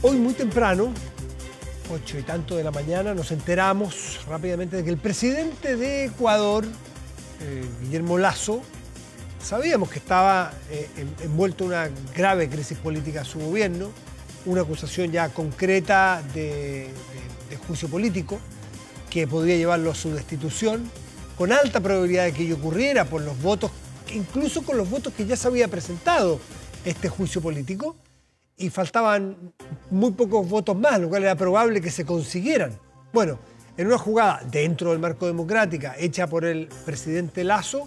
Hoy muy temprano, 8 y tanto de la mañana, nos enteramos rápidamente de que el presidente de Ecuador, Guillermo Lasso, sabíamos que estaba envuelto en una grave crisis política a su gobierno, una acusación ya concreta de juicio político que podría llevarlo a su destitución, con alta probabilidad de que ello ocurriera por los votos, incluso con los votos que ya se había presentado este juicio político, y faltaban muy pocos votos más, lo cual era probable que se consiguieran. Bueno, en una jugada dentro del marco democrática hecha por el presidente Lasso,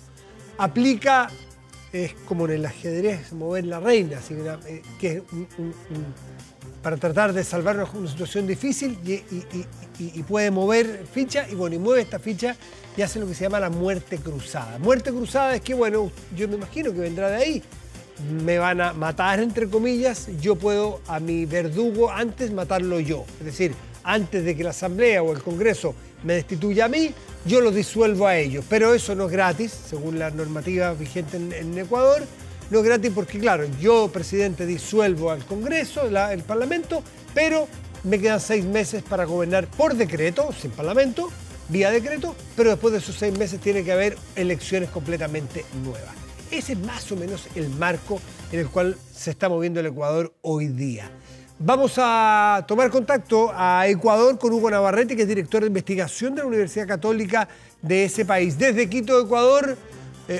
aplica, es como en el ajedrez, mover la reina, así que es para tratar de salvar una situación difícil y puede mover ficha, y bueno, y mueve esta ficha y hace lo que se llama la muerte cruzada. Muerte cruzada es que, bueno, yo me imagino que vendrá de ahí. Me van a matar, entre comillas, yo puedo a mi verdugo antes matarlo yo. Es decir, antes de que la Asamblea o el Congreso me destituya a mí, yo lo disuelvo a ellos. Pero eso no es gratis, según la normativa vigente en Ecuador. No es gratis porque, claro, yo, presidente, disuelvo al Congreso, el Parlamento, pero me quedan 6 meses para gobernar por decreto, sin Parlamento, vía decreto, pero después de esos 6 meses tiene que haber elecciones completamente nuevas. Ese es más o menos el marco en el cual se está moviendo el Ecuador hoy día. Vamos a tomar contacto a Ecuador con Hugo Navarrete, que es director de investigación de la Universidad Católica de ese país. Desde Quito, Ecuador.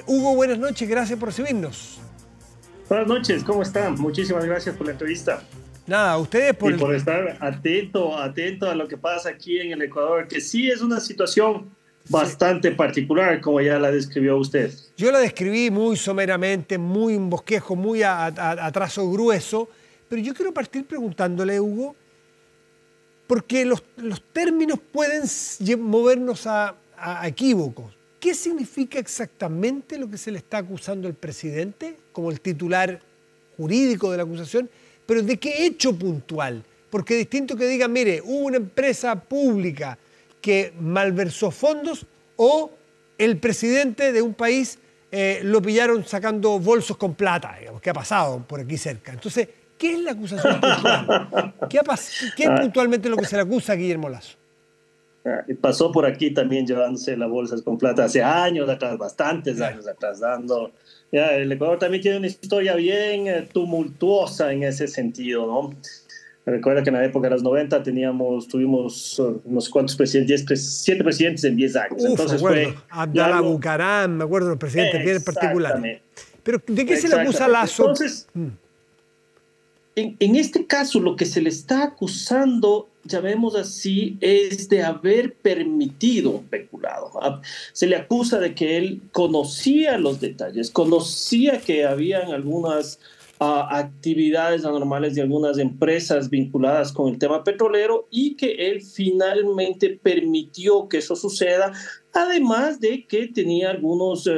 Hugo, buenas noches, gracias por recibirnos. Buenas noches, ¿cómo están? Muchísimas gracias por la entrevista. Nada, ustedes por estar atento a lo que pasa aquí en el Ecuador, que sí es una situación bastante particular, como ya la describió usted. Yo la describí muy someramente, muy un bosquejo, muy a trazo grueso, pero yo quiero partir preguntándole, Hugo, porque los términos pueden movernos a equívocos. ¿Qué significa exactamente lo que se le está acusando al presidente como el titular jurídico de la acusación? Pero ¿de qué hecho puntual? Porque es distinto que digan, mire, hubo una empresa pública que malversó fondos, o el presidente de un país lo pillaron sacando bolsos con plata, digamos, que ha pasado por aquí cerca. Entonces, ¿qué es la acusación puntual? ¿Qué es puntualmente lo que se le acusa a Guillermo Lasso? Pasó por aquí también llevándose las bolsas con plata hace años atrás, bastantes años atrás, dando... Ya, el Ecuador también tiene una historia bien tumultuosa en ese sentido, ¿no? Recuerda que en la época de los 90 tuvimos no sé cuántos presidentes, 7 presidentes en 10 años. Entonces fue Abdalá Bucaram, me acuerdo de los presidentes bien particulares. Pero ¿de qué se le acusa a Lasso? Entonces, en este caso lo que se le está acusando, llamemos así, es de haber permitido un peculado. Se le acusa de que él conocía los detalles, conocía que habían algunas actividades anormales de algunas empresas vinculadas con el tema petrolero, y que él finalmente permitió que eso suceda, además de que tenía algunos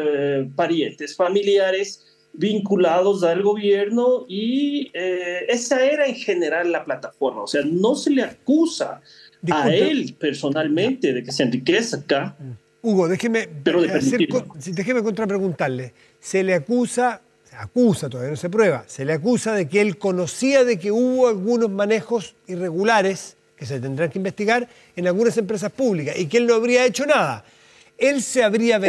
parientes familiares vinculados al gobierno, y esa era en general la plataforma. O sea, no se le acusa a él personalmente de que se enriquezca. Hugo, déjeme contrapreguntarle. Se le acusa, todavía no se prueba, se le acusa de que él conocía de que hubo algunos manejos irregulares que se tendrán que investigar en algunas empresas públicas y que él no habría hecho nada. ¿Él se habría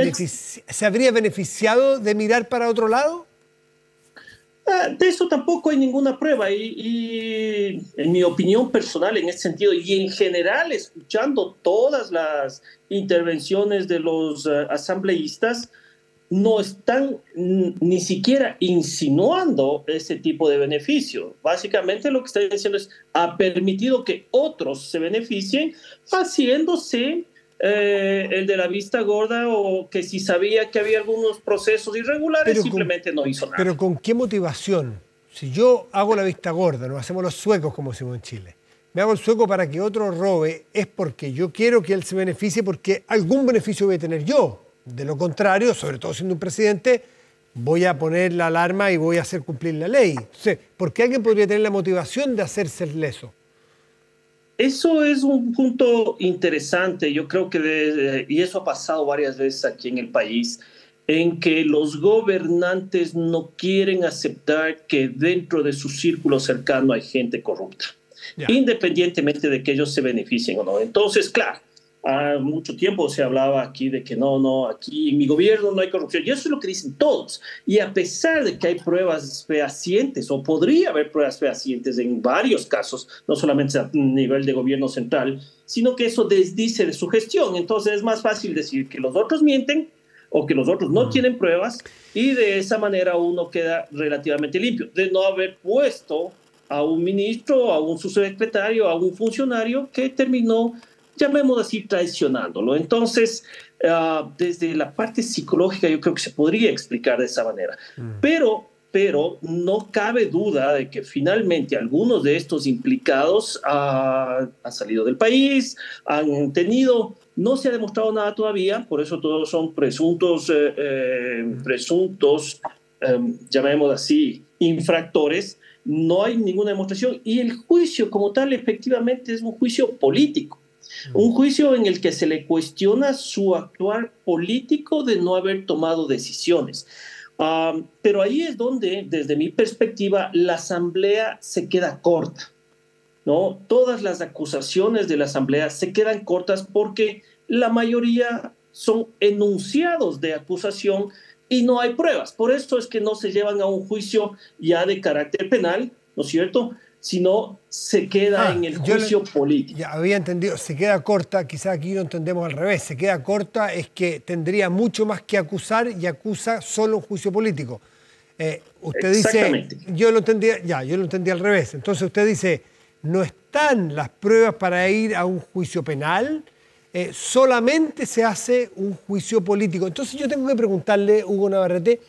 beneficiado de mirar para otro lado? De eso tampoco hay ninguna prueba, y en mi opinión personal en ese sentido, y en general escuchando todas las intervenciones de los asambleístas, no están ni siquiera insinuando ese tipo de beneficio. Básicamente lo que están diciendo es: ha permitido que otros se beneficien, haciéndose el de la vista gorda, o que si sabía que había algunos procesos irregulares, simplemente no hizo nada. Pero ¿con qué motivación? Si yo hago la vista gorda, nos hacemos los suecos, como decimos en Chile, me hago el sueco para que otro robe, es porque yo quiero que él se beneficie, porque algún beneficio voy a tener yo. De lo contrario, sobre todo siendo un presidente, voy a poner la alarma y voy a hacer cumplir la ley. Entonces, ¿por qué alguien podría tener la motivación de hacerse el leso? Eso es un punto interesante. Yo creo que, y eso ha pasado varias veces aquí en el país, en que los gobernantes no quieren aceptar que dentro de su círculo cercano hay gente corrupta. Ya. independientemente de que ellos se beneficien o no. Entonces, claro, mucho tiempo se hablaba aquí de que no, aquí en mi gobierno no hay corrupción. Y eso es lo que dicen todos. Y a pesar de que hay pruebas fehacientes, o podría haber pruebas fehacientes en varios casos, no solamente a nivel de gobierno central, sino que eso desdice de su gestión. Entonces es más fácil decir que los otros mienten o que los otros no tienen pruebas, y de esa manera uno queda relativamente limpio, de no haber puesto a un ministro, a un subsecretario, a un funcionario que terminó, llamémoslo así, traicionándolo. Entonces, desde la parte psicológica yo creo que se podría explicar de esa manera. Pero no cabe duda de que finalmente algunos de estos implicados han salido del país, han tenido, no se ha demostrado nada todavía, por eso todos son presuntos, llamémoslo así, infractores. No hay ninguna demostración, y el juicio como tal efectivamente es un juicio político. Un juicio en el que se le cuestiona su actuar político de no haber tomado decisiones. Pero ahí es donde, desde mi perspectiva, la Asamblea se queda corta, ¿no? Todas las acusaciones de la Asamblea se quedan cortas porque la mayoría son enunciados de acusación y no hay pruebas. Por eso es que no se llevan a un juicio ya de carácter penal, ¿no es cierto?, sino se queda en el juicio político. Ya había entendido, se queda corta, quizás aquí lo entendemos al revés, se queda corta es que tendría mucho más que acusar y acusa solo un juicio político. Usted dice, yo lo entendí al revés, entonces usted dice, no están las pruebas para ir a un juicio penal, solamente se hace un juicio político. Entonces yo tengo que preguntarle, Hugo Navarrete,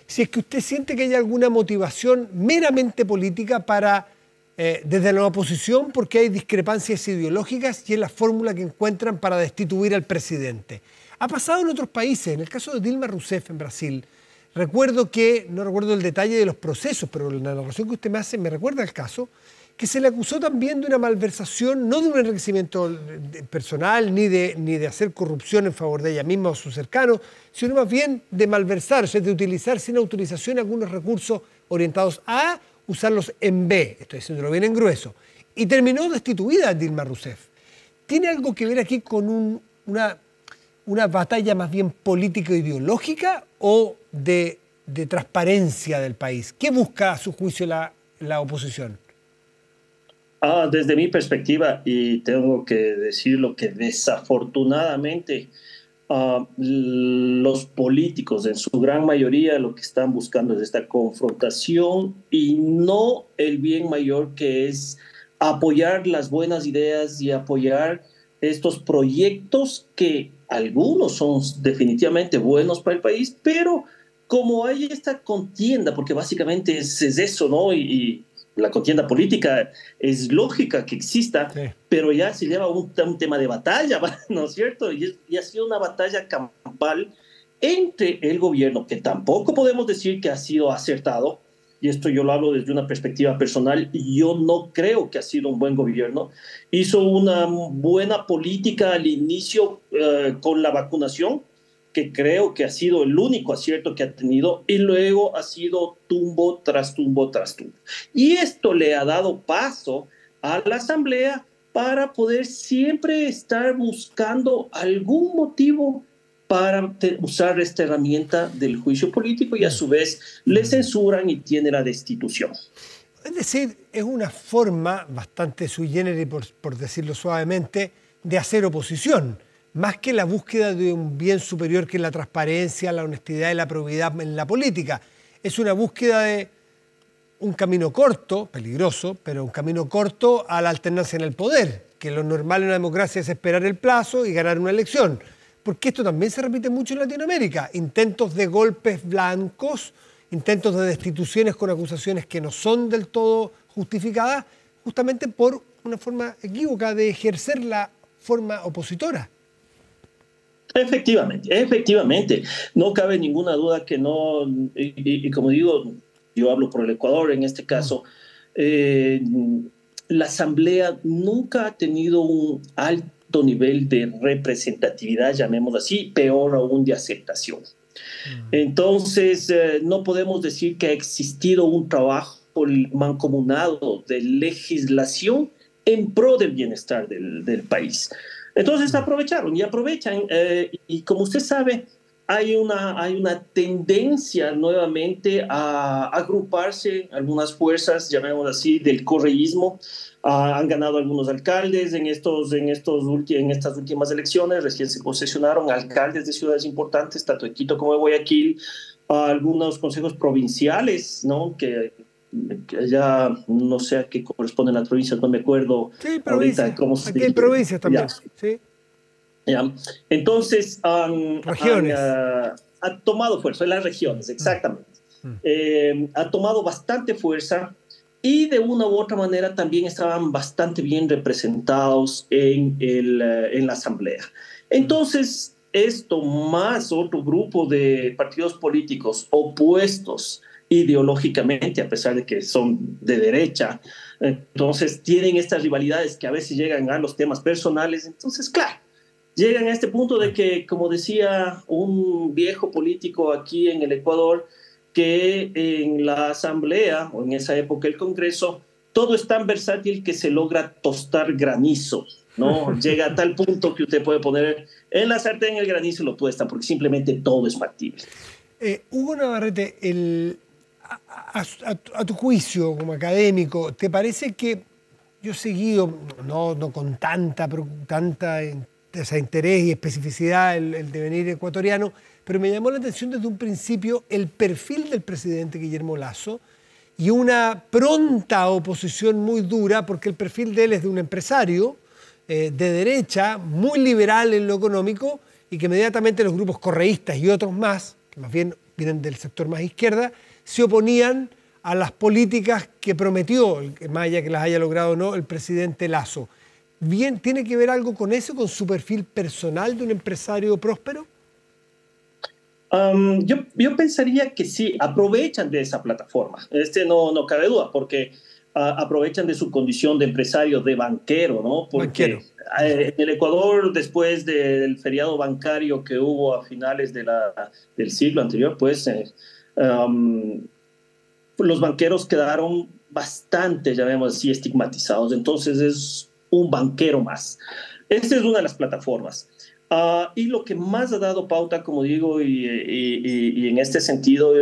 si es que usted siente que hay alguna motivación meramente política para desde la oposición, porque hay discrepancias ideológicas y es la fórmula que encuentran para destituir al presidente. Ha pasado en otros países, en el caso de Dilma Rousseff en Brasil. Recuerdo que, no recuerdo el detalle de los procesos, pero la narración que usted me hace me recuerda el caso, que se le acusó también de una malversación, no de un enriquecimiento personal, ni de hacer corrupción en favor de ella misma o sus cercanos, sino más bien de malversar, o sea, de utilizar sin autorización algunos recursos orientados a usarlos en B, estoy diciéndolo bien en grueso, y terminó destituida Dilma Rousseff. ¿Tiene algo que ver aquí con una batalla más bien político-ideológica o de transparencia del país? ¿Qué busca a su juicio la oposición? Desde mi perspectiva, y tengo que decirlo, que desafortunadamente los políticos en su gran mayoría lo que están buscando es esta confrontación y no el bien mayor, que es apoyar las buenas ideas y apoyar estos proyectos que algunos son definitivamente buenos para el país, pero como hay esta contienda, porque básicamente es eso, ¿no? Y la contienda política es lógica que exista, sí, pero ya se lleva un tema de batalla, ¿no es cierto? Y ha sido una batalla campal entre el gobierno, que tampoco podemos decir que ha sido acertado, y esto yo lo hablo desde una perspectiva personal, y yo no creo que ha sido un buen gobierno. Hizo una buena política al inicio con la vacunación, que creo que ha sido el único acierto que ha tenido, y luego ha sido tumbo tras tumbo tras tumbo. Y esto le ha dado paso a la Asamblea para poder siempre estar buscando algún motivo para usar esta herramienta del juicio político, y a su vez le censuran y tiene la destitución. Es decir, es una forma bastante sui generis, por decirlo suavemente, de hacer oposición, más que la búsqueda de un bien superior que es la transparencia, la honestidad y la probidad en la política. Es una búsqueda de un camino corto, peligroso, pero un camino corto a la alternancia en el poder, que lo normal en una democracia es esperar el plazo y ganar una elección. Porque esto también se repite mucho en Latinoamérica. Intentos de golpes blancos, intentos de destituciones con acusaciones que no son del todo justificadas, justamente por una forma equívoca de ejercer la forma opositora. Efectivamente. No cabe ninguna duda que no, y como digo, yo hablo por el Ecuador en este caso, la Asamblea nunca ha tenido un alto nivel de representatividad, llamémoslo así, peor aún de aceptación. Entonces, no podemos decir que ha existido un trabajo mancomunado de legislación en pro del bienestar del país. Entonces aprovecharon y aprovechan, y como usted sabe, hay una tendencia nuevamente a agruparse algunas fuerzas, llamémoslo así, del correísmo. Han ganado algunos alcaldes en estas últimas elecciones, recién se posesionaron alcaldes de ciudades importantes, tanto de Quito como de Guayaquil, algunos consejos provinciales, ¿no? Que ya no sé a qué corresponden las provincias, no me acuerdo Sí, ahorita provincias. cómo se Aquí hay dice. provincias también. Ya, Sí. ya. Entonces Regiones. ha tomado fuerza en las regiones, exactamente. Ha tomado bastante fuerza y de una u otra manera también estaban bastante bien representados en la asamblea. Entonces, esto más otro grupo de partidos políticos opuestos ideológicamente, a pesar de que son de derecha, entonces tienen estas rivalidades que a veces llegan a los temas personales. Entonces, claro, llegan a este punto de que, como decía un viejo político aquí en el Ecuador, que en la asamblea o en esa época el Congreso, todo es tan versátil que se logra tostar granizo, ¿no? Llega a tal punto que usted puede poner en la sartén el granizo y lo tuesta, porque simplemente todo es factible. Hugo Navarrete, a tu juicio como académico, ¿te parece que yo he seguido, no con tanta interés y especificidad el devenir ecuatoriano, pero me llamó la atención desde un principio el perfil del presidente Guillermo Lasso y una pronta oposición muy dura, porque el perfil de él es de un empresario de derecha, muy liberal en lo económico, y que inmediatamente los grupos correístas y otros más, que más bien vienen del sector más izquierda, se oponían a las políticas que prometió, más allá que las haya logrado o no, el presidente Lasso. Bien, ¿tiene que ver algo con eso, con su perfil personal de un empresario próspero? Yo pensaría que sí, aprovechan de esa plataforma. No cabe duda, porque aprovechan de su condición de empresario, de banquero, ¿no? Porque Banquero. en el Ecuador, después del feriado bancario que hubo a finales del siglo anterior, pues los banqueros quedaron bastante, llamémoslo así, estigmatizados. Entonces es un banquero más. Esta es una de las plataformas. Y lo que más ha dado pauta, como digo, y en este sentido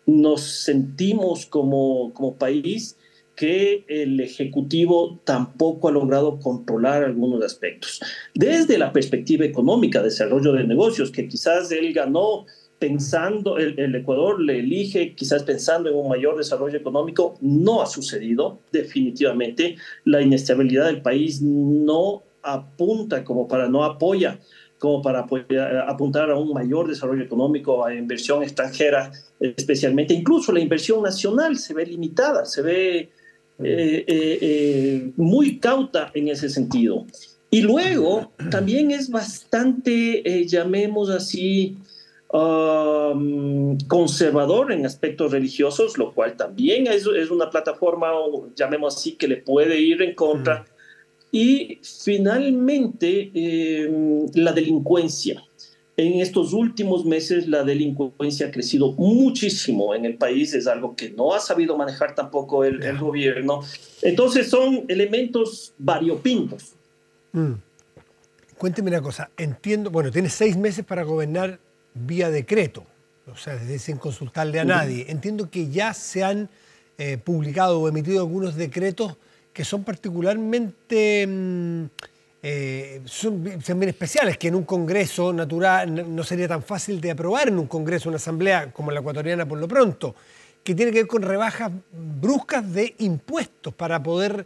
nos sentimos como país que el Ejecutivo tampoco ha logrado controlar algunos aspectos. Desde la perspectiva económica, desarrollo de negocios, que quizás él ganó pensando, el Ecuador le elige quizás pensando en un mayor desarrollo económico, no ha sucedido definitivamente. La inestabilidad del país no apunta como para, no apoya como para apuntar a un mayor desarrollo económico, a inversión extranjera, especialmente. Incluso la inversión nacional se ve limitada, se ve muy cauta en ese sentido. Y luego también es bastante, llamemos así, conservador en aspectos religiosos, lo cual también es una plataforma, llamemos así, que le puede ir en contra. Y finalmente, la delincuencia. En estos últimos meses la delincuencia ha crecido muchísimo en el país, es algo que no ha sabido manejar tampoco el gobierno. Entonces son elementos variopintos. Cuénteme una cosa, entiendo, bueno, tiene 6 meses para gobernar vía decreto, o sea, sin consultarle a nadie. Entiendo que ya se han publicado o emitido algunos decretos que son particularmente son bien especiales, que en un congreso natural no sería tan fácil de aprobar en un congreso, una asamblea como la ecuatoriana por lo pronto, que tiene que ver con rebajas bruscas de impuestos para poder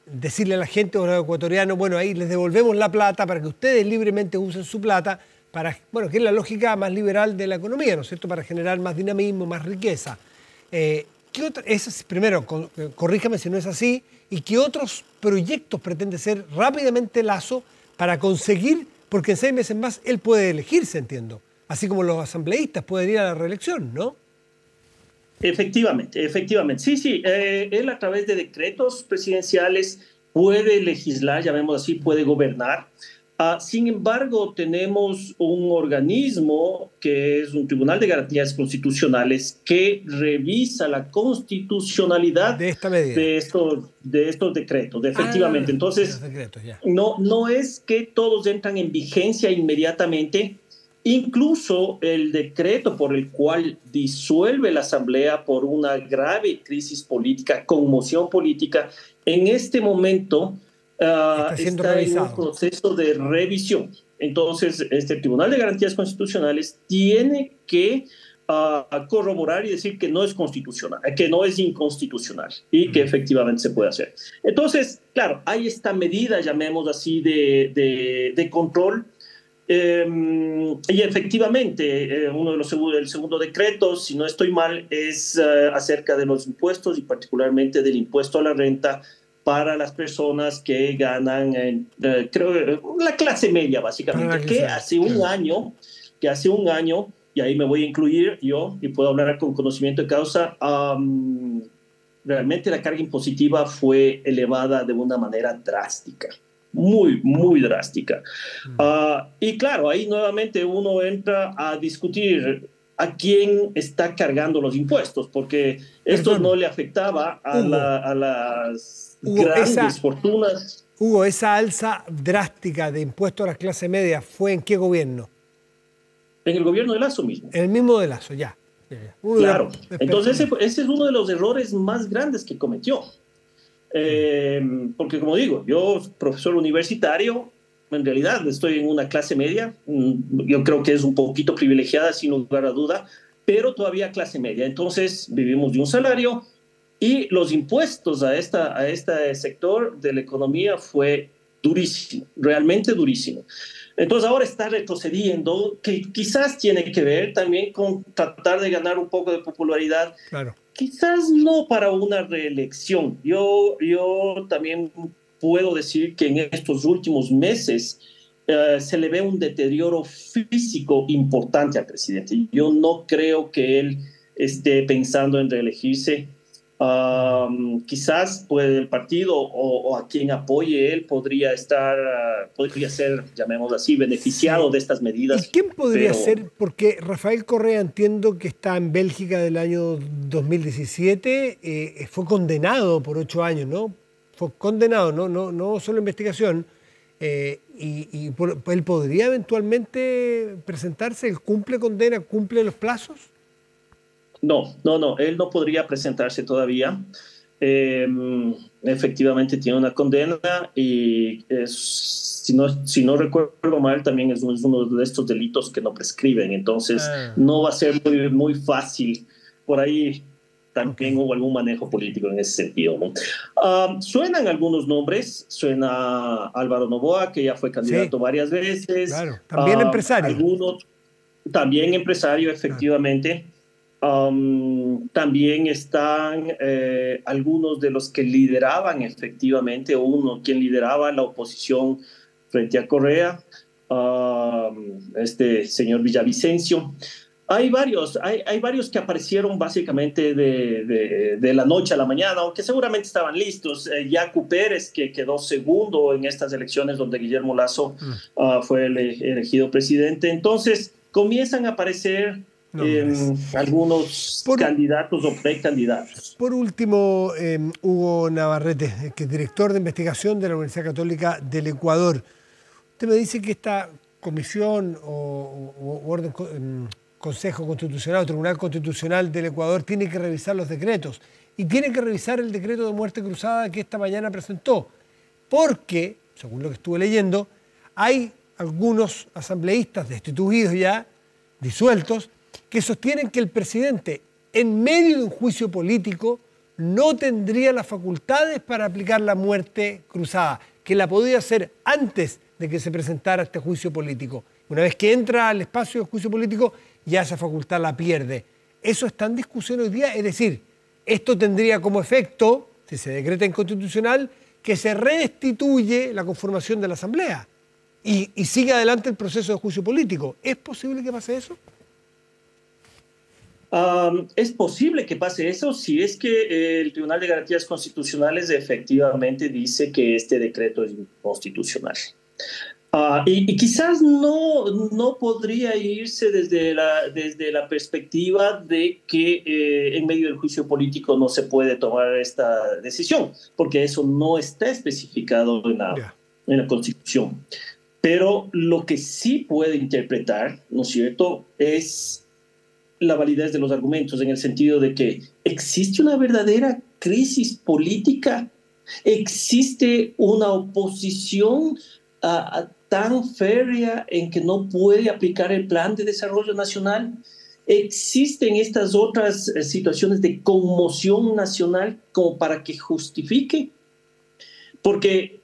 decirle a la gente o a los ecuatorianos, bueno, ahí les devolvemos la plata para que ustedes libremente usen su plata, para, bueno, que es la lógica más liberal de la economía, ¿no es cierto?, para generar más dinamismo, más riqueza. Primero, corríjame si no es así, y qué otros proyectos pretende hacer rápidamente Lasso para conseguir, porque en 6 meses más él puede elegirse, entiendo, así como los asambleístas pueden ir a la reelección, ¿no? Efectivamente, efectivamente. Sí, él a través de decretos presidenciales puede legislar, llamémoslo así, puede gobernar. Sin embargo, tenemos un organismo que es un Tribunal de Garantías Constitucionales que revisa la constitucionalidad De esta medida. de estos decretos, efectivamente. Ah, de los Entonces, decretos, ya. no es que todos entran en vigencia inmediatamente. Incluso el decreto por el cual disuelve la Asamblea por una grave crisis política, conmoción política, en este momento Está siendo está en un revisado. proceso de revisión. Entonces, este Tribunal de Garantías Constitucionales tiene que corroborar y decir que no es constitucional, que no es inconstitucional y que efectivamente se puede hacer. Entonces, claro, hay esta medida, llamemos así, de control. Y efectivamente, uno de el segundo decreto, si no estoy mal, es acerca de los impuestos y particularmente del impuesto a la renta para las personas que ganan, creo, la clase media, básicamente, que hace un año, y ahí me voy a incluir yo y puedo hablar con conocimiento de causa, realmente la carga impositiva fue elevada de una manera drástica. Muy, muy drástica. Y claro, ahí nuevamente uno entra a discutir a quién está cargando los impuestos, porque esto no le afectaba a las grandes fortunas. Hugo, esa alza drástica de impuestos a la clase media, ¿fue en qué gobierno? En el gobierno de Lasso mismo. En el mismo de Lasso, ya. Claro. Entonces ese es uno de los errores más grandes que cometió. Porque como digo, yo, profesor universitario, en realidad estoy en una clase media, yo creo que es un poquito privilegiada sin lugar a duda, pero todavía clase media. Entonces vivimos de un salario y los impuestos a este sector de la economía fue durísimo, realmente durísimo. Entonces ahora está retrocediendo, que quizás tiene que ver también con tratar de ganar un poco de popularidad. Claro. Quizás no para una reelección. Yo también puedo decir que en estos últimos meses se le ve un deterioro físico importante al presidente. Yo no creo que él esté pensando en reelegirse. Quizás pues, el partido o a quien apoye él podría ser, llamémoslo así, beneficiado de estas medidas. ¿Y quién podría ser? Porque Rafael Correa, entiendo que está en Bélgica del año 2017, fue condenado por 8 años, ¿no? Fue condenado, no solo investigación. Él podría eventualmente presentarse. ¿Él cumple condena, cumple los plazos? No, él no podría presentarse todavía. Efectivamente tiene una condena y si no recuerdo mal, también es uno de estos delitos que no prescriben. Entonces no va a ser muy, muy fácil. Por ahí también hubo algún manejo político en ese sentido, ¿no? Suenan algunos nombres. Suena Álvaro Noboa, que ya fue candidato varias veces. Claro, también empresario. También empresario, efectivamente. También están algunos de los que lideraban efectivamente, quien lideraba la oposición frente a Correa, este señor Villavicencio. Hay varios que aparecieron básicamente de la noche a la mañana, aunque seguramente estaban listos. Yacu Pérez, que quedó segundo en estas elecciones donde Guillermo Lasso fue elegido presidente. Entonces comienzan a aparecer algunos candidatos o precandidatos. Por último, Hugo Navarrete, que es director de investigación de la Universidad Católica del Ecuador. Usted me dice que esta comisión o Consejo Constitucional o Tribunal Constitucional del Ecuador tiene que revisar los decretos y tiene que revisar el decreto de muerte cruzada que esta mañana presentó, porque, según lo que estuve leyendo, hay algunos asambleístas destituidos ya, disueltos, que sostienen que el presidente, en medio de un juicio político, no tendría las facultades para aplicar la muerte cruzada, que la podía hacer antes de que se presentara este juicio político. Una vez que entra al espacio del juicio político, ya esa facultad la pierde. Eso está en discusión hoy día, es decir, esto tendría como efecto, si se decreta inconstitucional, que se restituye la conformación de la Asamblea y sigue adelante el proceso de juicio político. ¿Es posible que pase eso? Es posible que pase eso si es que el Tribunal de Garantías Constitucionales efectivamente dice que este decreto es inconstitucional. Y quizás no podría irse desde la perspectiva de que en medio del juicio político no se puede tomar esta decisión, porque eso no está especificado Ya. en la Constitución. Pero lo que sí puede interpretar, ¿no es cierto?, es la validez de los argumentos, en el sentido de que existe una verdadera crisis política, existe una oposición tan férrea en que no puede aplicar el plan de desarrollo nacional. Existen estas otras situaciones de conmoción nacional como para que justifique, porque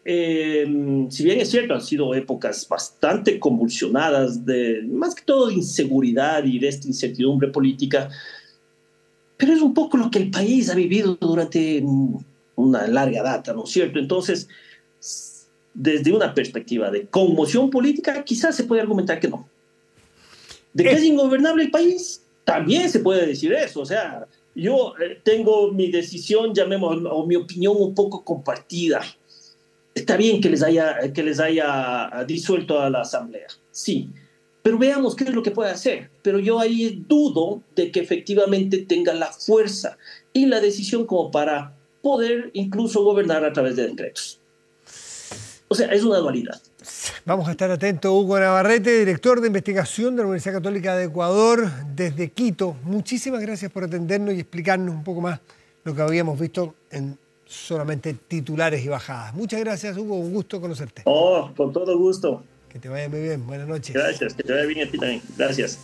si bien es cierto, han sido épocas bastante convulsionadas, más que todo de inseguridad y de esta incertidumbre política, pero es un poco lo que el país ha vivido durante una larga data, ¿no es cierto? Entonces, desde una perspectiva de conmoción política, quizás se puede argumentar que no. ¿De que es ingobernable el país? También se puede decir eso. O sea, yo tengo mi decisión, llamémoslo, o mi opinión un poco compartida. Está bien que les haya disuelto a la Asamblea, sí, pero veamos qué es lo que puede hacer. Pero yo ahí dudo de que efectivamente tenga la fuerza y la decisión como para poder incluso gobernar a través de decretos. O sea, es una dualidad. Vamos a estar atentos. Hugo Navarrete, director de investigación de la Universidad Católica de Ecuador, desde Quito. Muchísimas gracias por atendernos y explicarnos un poco más lo que habíamos visto en solamente titulares y bajadas. Muchas gracias, Hugo. Un gusto conocerte. Oh, con todo gusto. Que te vaya muy bien. Buenas noches. Gracias. Que te vaya bien a ti también. Gracias.